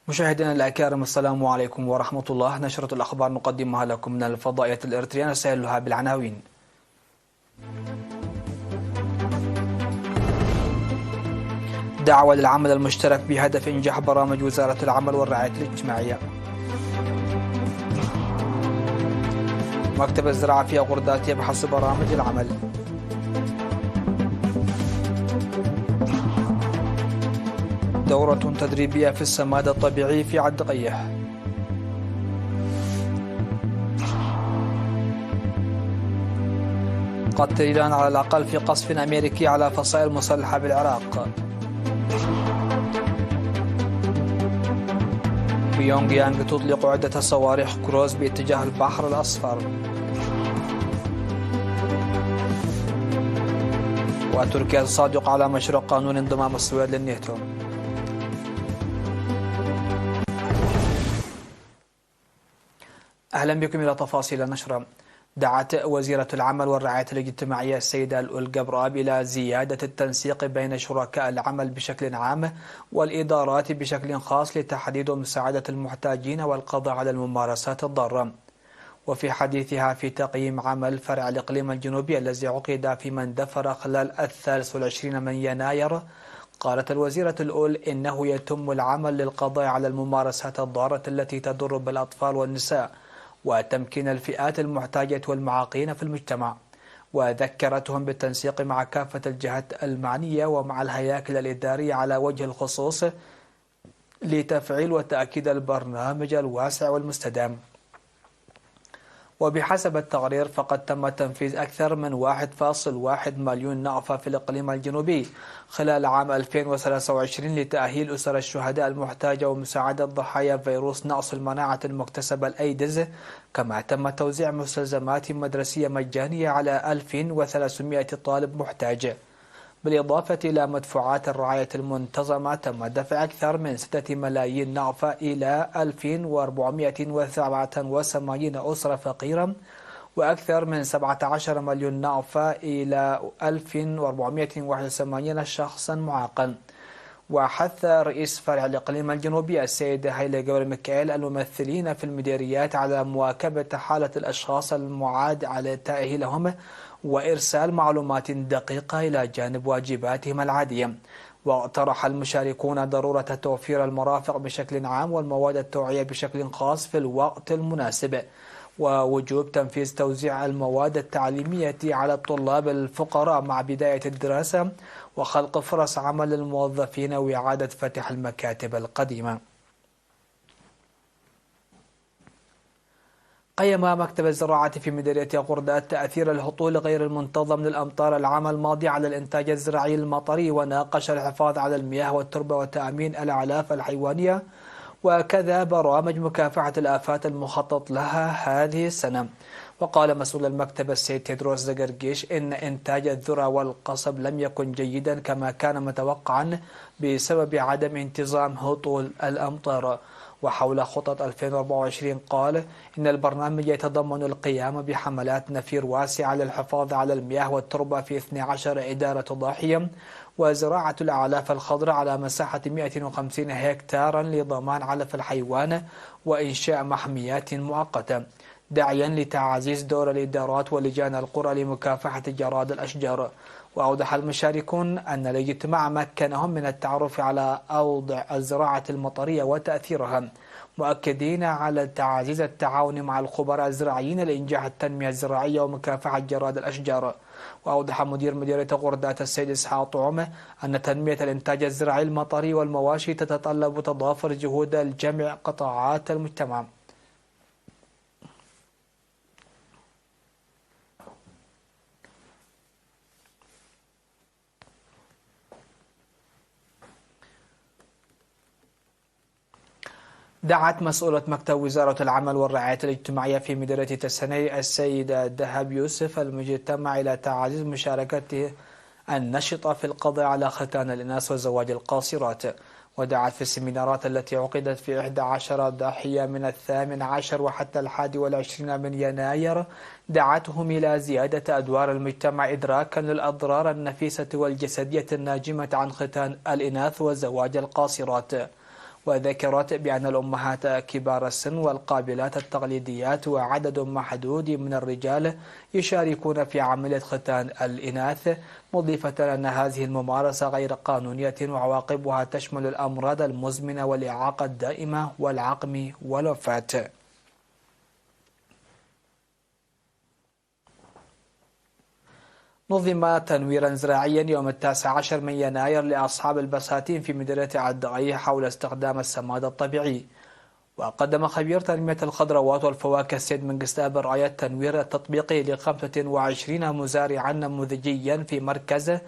مشاهدينا الأكارم، السلام عليكم ورحمة الله. نشرة الأخبار نقدمها لكم من الفضائية الإريترية، نسألها بالعناوين. دعوة للعمل المشترك بهدف إنجاح برامج وزارة العمل والرعاية الاجتماعية. مكتب الزراعة في غردات يبحث برامج العمل. دورة تدريبية في السماد الطبيعي في عدقية. قتل إيران على الأقل في قصف أمريكي على فصائل مسلحة بالعراق. بيونغ يانغ تطلق عدة صواريخ كروز باتجاه البحر الأصفر. وتركيا تصادق على مشروع قانون انضمام السويد للناتو. أهلا بكم إلى تفاصيل النشرة. دعت وزيرة العمل والرعاية الاجتماعية السيدة القبراب إلى زيادة التنسيق بين شركاء العمل بشكل عام والإدارات بشكل خاص لتحديد ومساعدة المحتاجين والقضاء على الممارسات الضارة. وفي حديثها في تقييم عمل فرع الإقليم الجنوبي الذي عقد في مندفر خلال 23 من يناير، قالت الوزيرة الأول إنه يتم العمل للقضاء على الممارسات الضارة التي تضر بالأطفال والنساء وتمكين الفئات المحتاجة والمعاقين في المجتمع، وذكرتهم بالتنسيق مع كافة الجهات المعنية ومع الهياكل الإدارية على وجه الخصوص لتفعيل وتأكيد البرنامج الواسع والمستدام. وبحسب التقرير فقد تم تنفيذ أكثر من 1.1 مليون نقفة في الإقليم الجنوبي خلال عام 2023 لتأهيل أسر الشهداء المحتاجة ومساعدة ضحايا فيروس نقص المناعة المكتسبة الأيدز، كما تم توزيع مستلزمات مدرسية مجانية على 1300 طالب محتاج. بالإضافة إلى مدفوعات الرعاية المنتظمة، تم دفع أكثر من 6 ملايين نقفة إلى 2487 أسرة فقيرة، وأكثر من 17 مليون نقفة إلى 1481 شخصا معاقا. وحث رئيس فرع الإقليم الجنوبي السيد هيلي جبر ميكائيل الممثلين في المديريات على مواكبة حالة الأشخاص المعاد على تأهيلهم وإرسال معلومات دقيقة إلى جانب واجباتهم العادية. واقترح المشاركون ضرورة توفير المرافق بشكل عام والمواد التوعية بشكل خاص في الوقت المناسب، ووجوب تنفيذ توزيع المواد التعليمية على الطلاب الفقراء مع بداية الدراسة، وخلق فرص عمل للموظفين وإعادة فتح المكاتب القديمة. قيم مكتب الزراعة في مديرية غردات تأثير الهطول غير المنتظم للأمطار العام الماضي على الإنتاج الزراعي المطري، وناقش الحفاظ على المياه والتربة وتأمين الأعلاف الحيوانية، وكذا برامج مكافحة الآفات المخطط لها هذه السنة. وقال مسؤول المكتب السيد تيدروس زغرغيش إن إنتاج الذرة والقصب لم يكن جيدا كما كان متوقعا بسبب عدم انتظام هطول الأمطار. وحول خطط 2024 قال إن البرنامج يتضمن القيام بحملات نفير واسعة للحفاظ على المياه والتربة في 12 إدارة ضاحية، وزراعة الأعلاف الخضراء على مساحة 150 هكتارا لضمان علف الحيوان، وإنشاء محميات مؤقتة، داعيا لتعزيز دور الإدارات ولجان القرى لمكافحة جراد الأشجار. وأوضح المشاركون أن الاجتماع مكنهم من التعرف على أوضاع الزراعة المطرية وتأثيرها، مؤكدين على تعزيز التعاون مع الخبراء الزراعيين لإنجاح التنمية الزراعية ومكافحة جراد الأشجار. وأوضح مدير مديرية غردات السيد إسحاق طعومة أن تنمية الإنتاج الزراعي المطري والمواشي تتطلب تضافر جهود الجميع قطاعات المجتمع. دعت مسؤولة مكتب وزارة العمل والرعاية الاجتماعية في مديرية تسني السيدة دهب يوسف المجتمع إلى تعزيز مشاركته النشطة في القضاء على ختان الإناث وزواج القاصرات. ودعت في السيمينارات التي عقدت في 11 ضاحية من 18 وحتى 21 من يناير، دعتهم إلى زيادة أدوار المجتمع إدراكا للأضرار النفيسة والجسدية الناجمة عن ختان الإناث وزواج القاصرات. وذكرت بأن الأمهات كبار السن والقابلات التقليديات وعدد محدود من الرجال يشاركون في عملية ختان الإناث، مضيفة أن هذه الممارسة غير قانونية وعواقبها تشمل الأمراض المزمنة والإعاقة الدائمة والعقم والوفاة. نظم تنويرا زراعيا يوم 19 من يناير لأصحاب البساتين في مديرية الدغية حول استخدام السماد الطبيعي. وقدم خبير تنمية الخضروات والفواكه السيد منقستاب رأي التنوير التطبيقي ل 25 مزارعا نموذجيا في مركز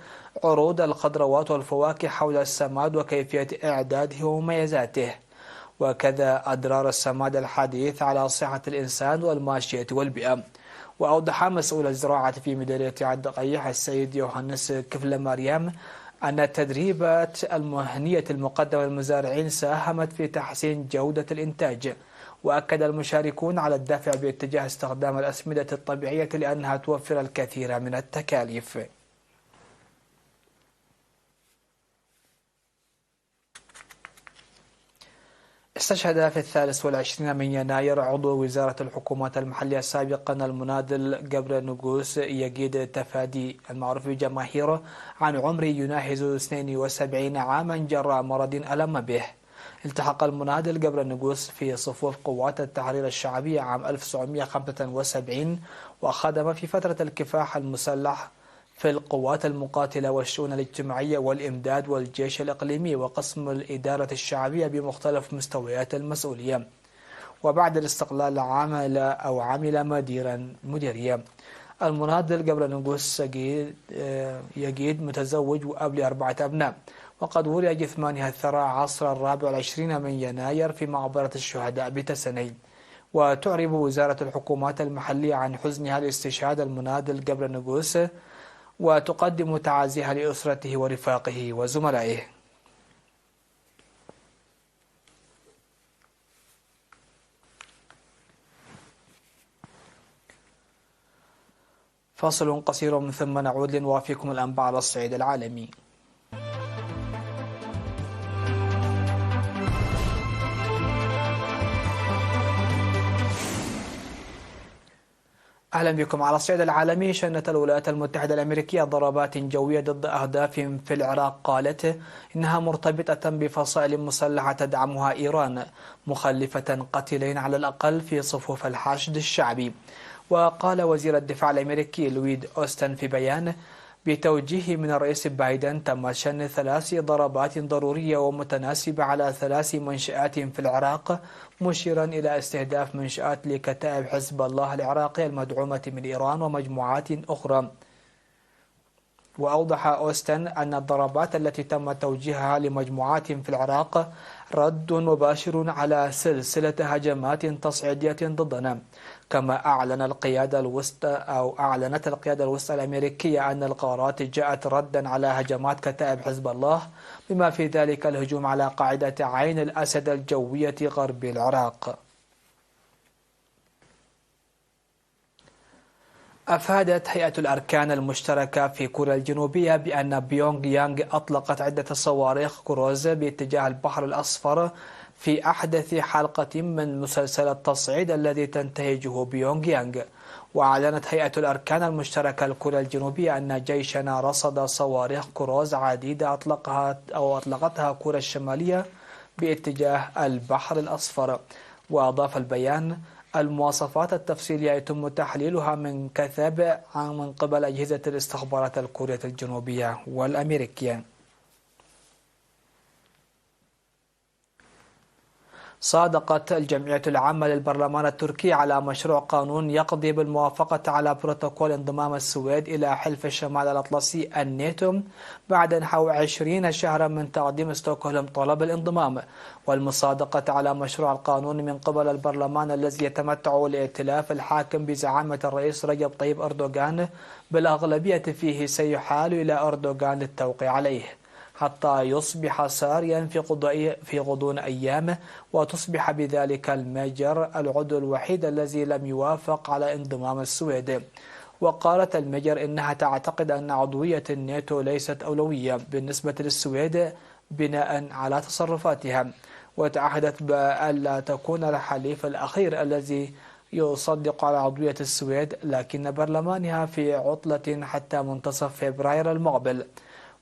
عروض الخضروات والفواكه حول السماد وكيفية إعداده ومميزاته، وكذا أضرار السماد الحديث على صحة الإنسان والماشية والبيئة. وأوضح مسؤول الزراعة في مديرية الدغيح السيد يوحنس كفل مريم أن التدريبات المهنية المقدمة للمزارعين ساهمت في تحسين جودة الإنتاج، وأكد المشاركون على الدفع باتجاه استخدام الأسمدة الطبيعية لأنها توفر الكثير من التكاليف. استشهد في 23 من يناير عضو وزارة الحكومات المحلية سابقا المناضل قبر نقوس يقيد تفادي المعروف بجماهيره عن عمر يناهز 72 عاما جراء مرض ألم به. التحق المناضل قبر نقوس في صفوف قوات التحرير الشعبية عام 1975 وخدم في فترة الكفاح المسلح في القوات المقاتلة والشؤون الاجتماعية والإمداد والجيش الإقليمي وقسم الإدارة الشعبية بمختلف مستويات المسؤولية. وبعد الاستقلال عمل مديريا. المناضل قبل نقوس يقيد متزوج وأب ل4 أبناء، وقد ولي جثمانها الثرى عصر 24 من يناير في مقبرة الشهداء بتسني. وتعرب وزارة الحكومات المحلية عن حزنها لاستشهاد المناضل قبل نقوس، وتقدم تعازيها لأسرته ورفاقه وزملائه. فاصل قصير من ثم نعود لنوافيكم الأنباء على الصعيد العالمي. أهلا بكم. على الصعيد العالمي، شنت الولايات المتحدة الأمريكية ضربات جوية ضد أهداف في العراق قالت إنها مرتبطة بفصائل مسلحة تدعمها إيران، مخلفة قتيلين على الأقل في صفوف الحشد الشعبي. وقال وزير الدفاع الأمريكي لويد أوستن في بيان بتوجيه من الرئيس بايدن تم شن 3 ضربات ضرورية ومتناسبة على 3 منشآت في العراق، مشيرا إلى استهداف منشآت لكتائب حزب الله العراقية المدعومة من إيران ومجموعات أخرى. وأوضح أوستن أن الضربات التي تم توجيهها لمجموعات في العراق رد مباشر على سلسلة هجمات تصعيدية ضدنا. كما أعلنت القيادة الوسطى الأمريكية أن القرارات جاءت ردا على هجمات كتائب حزب الله، بما في ذلك الهجوم على قاعدة عين الأسد الجوية غرب العراق. أفادت هيئة الأركان المشتركة في كوريا الجنوبية بأن بيونغ يانغ أطلقت عدة صواريخ كروز باتجاه البحر الأصفر في أحدث حلقة من مسلسل التصعيد الذي تنتهجه بيونغ يانغ. وأعلنت هيئة الأركان المشتركة الكوريا الجنوبية أن جيشنا رصد صواريخ كروز عديدة أطلقتها كوريا الشمالية باتجاه البحر الأصفر. وأضاف البيان: المواصفات التفصيلية يتم تحليلها من قبل أجهزة الاستخبارات الكورية الجنوبية والأمريكية. صادقت الجمعية العامة للبرلمان التركي على مشروع قانون يقضي بالموافقة على بروتوكول انضمام السويد إلى حلف الشمال الأطلسي الناتو بعد نحو 20 شهرا من تقديم ستوكهولم طلب الانضمام. والمصادقة على مشروع القانون من قبل البرلمان الذي يتمتع الائتلاف الحاكم بزعامة الرئيس رجب طيب أردوغان بالأغلبية فيه سيحال إلى أردوغان للتوقيع عليه، حتى يصبح ساريا في غضون أيام، وتصبح بذلك المجر العضو الوحيد الذي لم يوافق على انضمام السويد. وقالت المجر إنها تعتقد أن عضوية الناتو ليست أولوية بالنسبة للسويد بناء على تصرفاتها. وتعهدت بألا تكون الحليف الأخير الذي يصدق على عضوية السويد، لكن برلمانها في عطلة حتى منتصف فبراير المقبل.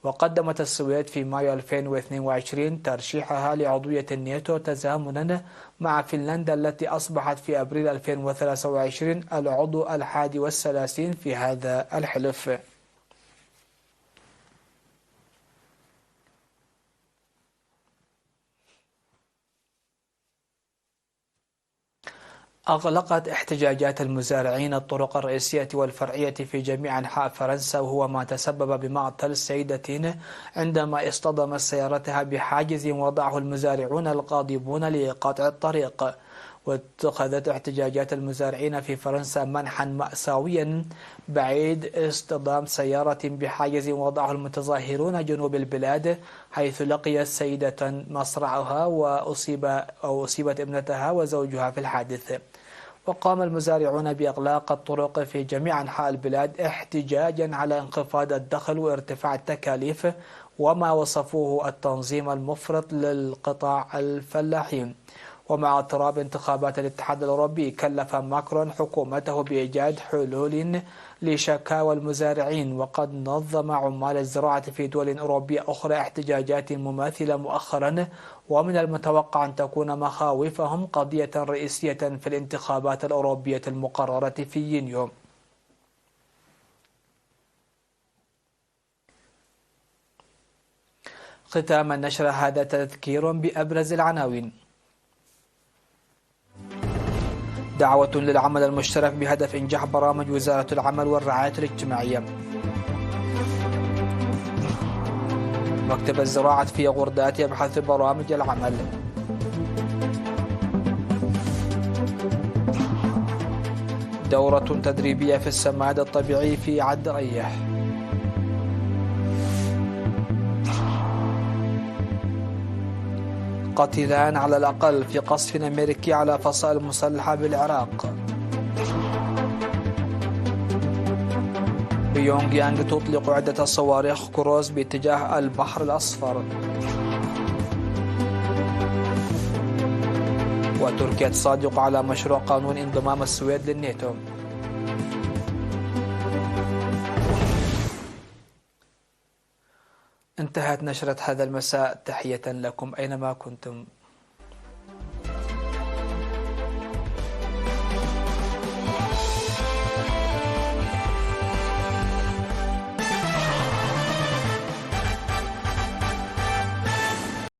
وقدمت السويد في مايو 2022 ترشيحها لعضوية الناتو تزامنا مع فنلندا التي أصبحت في أبريل 2023 العضو 31 في هذا الحلف. أغلقت احتجاجات المزارعين الطرق الرئيسية والفرعية في جميع أنحاء فرنسا، وهو ما تسبب بمعطل سيدة عندما اصطدمت سيارتها بحاجز وضعه المزارعون الغاضبون لقطع الطريق. واتخذت احتجاجات المزارعين في فرنسا منحا مأساويا بعيد اصطدام سيارة بحاجز وضعه المتظاهرون جنوب البلاد، حيث لقيت سيدة مصرعها وأصيبت ابنتها وزوجها في الحادث. وقام المزارعون بإغلاق الطرق في جميع أنحاء البلاد احتجاجا على انخفاض الدخل وارتفاع التكاليف، وما وصفوه التنظيم المفرط للقطاع الفلاحي. ومع اضطراب انتخابات الاتحاد الأوروبي، كلف ماكرون حكومته بإيجاد حلول لشكاوى المزارعين. وقد نظم عمال الزراعة في دول أوروبية أخرى احتجاجات مماثلة مؤخرا، ومن المتوقع أن تكون مخاوفهم قضية رئيسية في الانتخابات الأوروبية المقررة في يونيو. ختام النشر هذا تذكير بأبرز العناوين. دعوة للعمل المشترك بهدف إنجاح برامج وزارة العمل والرعاية الاجتماعية. مكتب الزراعة في غردات يبحث برامج العمل. دورة تدريبية في السماد الطبيعي في عد ريح. قتيلان على الأقل في قصف أمريكي على فصائل مسلحة بالعراق. بيونغ يانغ تطلق عدة صواريخ كروز باتجاه البحر الأصفر. وتركيا تصادق على مشروع قانون انضمام السويد للناتو. انتهت نشرة هذا المساء، تحية لكم أينما كنتم.